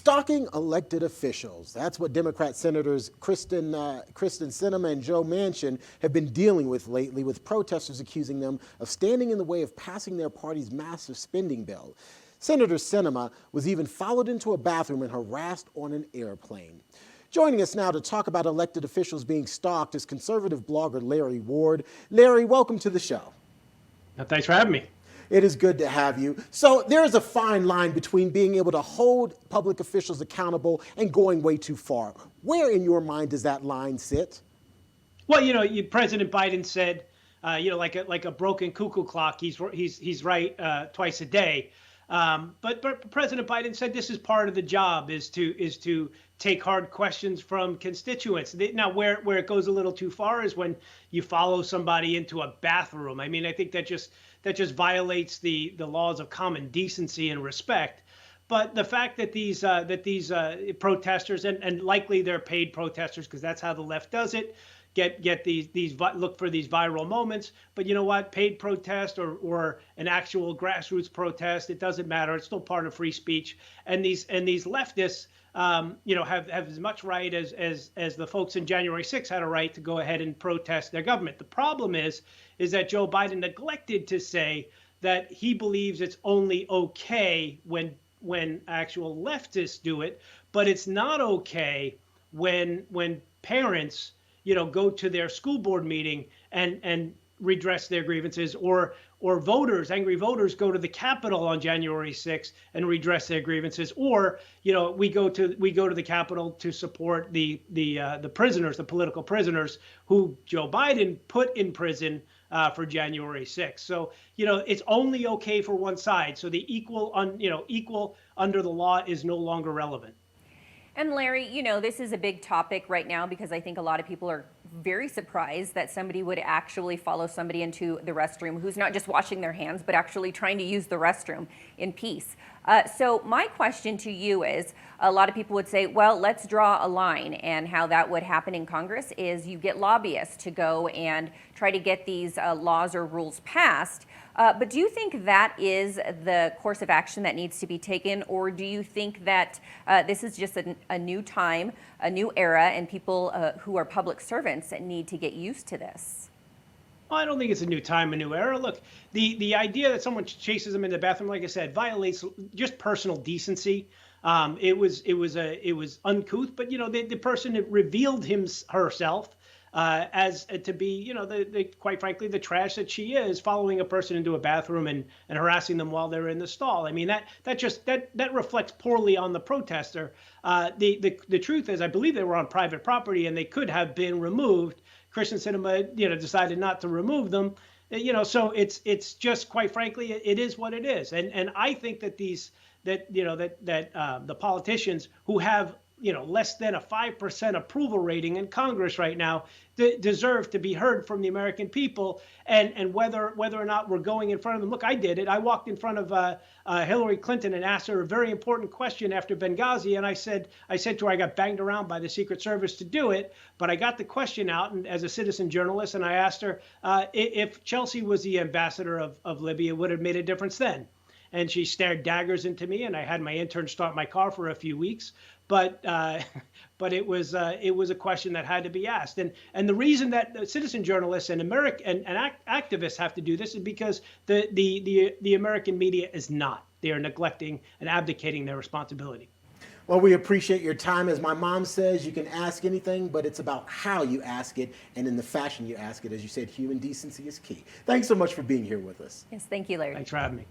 Stalking elected officials. That's what Democrat Senators Kristen Sinema and Joe Manchin have been dealing with lately, with protesters accusing them of standing in the way of passing their party's massive spending bill. Senator Sinema was even followed into a bathroom and harassed on an airplane. Joining us now to talk about elected officials being stalked is conservative blogger Larry Ward. Larry, welcome to the show. Thanks for having me. It is good to have you. So there is a fine line between being able to hold public officials accountable and going way too far. Where in your mind does that line sit? Well, President Biden said, like a broken cuckoo clock, he's right twice a day. But President Biden said this is part of the job, is to take hard questions from constituents. Now, where it goes a little too far is when you follow somebody into a bathroom. I mean, I think that just violates the laws of common decency and respect. But the fact that these protesters, and likely they're paid protesters because that's how the left does it, get these look for these viral moments. But you know what? Paid protest or an actual grassroots protest, it doesn't matter. It's still part of free speech. And these leftists, have as much right as the folks in January 6th had a right to go ahead and protest their government. The problem is that Joe Biden neglected to say that he believes it's only okay when actual leftists do it, but it's not okay when parents go to their school board meeting and redress their grievances, or angry voters go to the Capitol on January 6th and redress their grievances, or we go to the Capitol to support the prisoners, the political prisoners who Joe Biden put in prison for January 6th. So it's only okay for one side. So the equal under the law is no longer relevant. And Larry, this is a big topic right now because I think a lot of people are very surprised that somebody would actually follow somebody into the restroom who's not just washing their hands, but actually trying to use the restroom in peace. So my question to you is, a lot of people would say, well, let's draw a line. And how that would happen in Congress is you get lobbyists to go and try to get these laws or rules passed. But do you think that is the course of action that needs to be taken? Or do you think that this is just a new time, a new era, and people who are public servants need to get used to this? Well, I don't think it's a new time, a new era. Look, the idea that someone chases them in the bathroom, like I said, violates just personal decency. It was uncouth, but the person revealed herself as to be, quite frankly, the trash that she is, following a person into a bathroom and harassing them while they're in the stall. I mean, that reflects poorly on the protester. The truth is, I believe they were on private property and they could have been removed. Kristen Sinema, decided not to remove them. So it's just, quite frankly, it is what it is. And I think that the politicians who have less than a 5% approval rating in Congress right now deserve to be heard from the American people, and whether or not we're going in front of them. Look, I did it. I walked in front of Hillary Clinton and asked her a very important question after Benghazi, and I said to her, I got banged around by the Secret Service to do it, but I got the question out, and as a citizen journalist, and I asked her if Chelsea was the ambassador of Libya, would it have made a difference then? And she stared daggers into me, and I had my intern start my car for a few weeks. But it was a question that had to be asked, and the reason that citizen journalists and activists have to do this is because the American media is not. They are neglecting and abdicating their responsibility. Well, we appreciate your time. As my mom says, you can ask anything, but it's about how you ask it and in the fashion you ask it. As you said, human decency is key. Thanks so much for being here with us. Yes, thank you, Larry. Thanks for having me.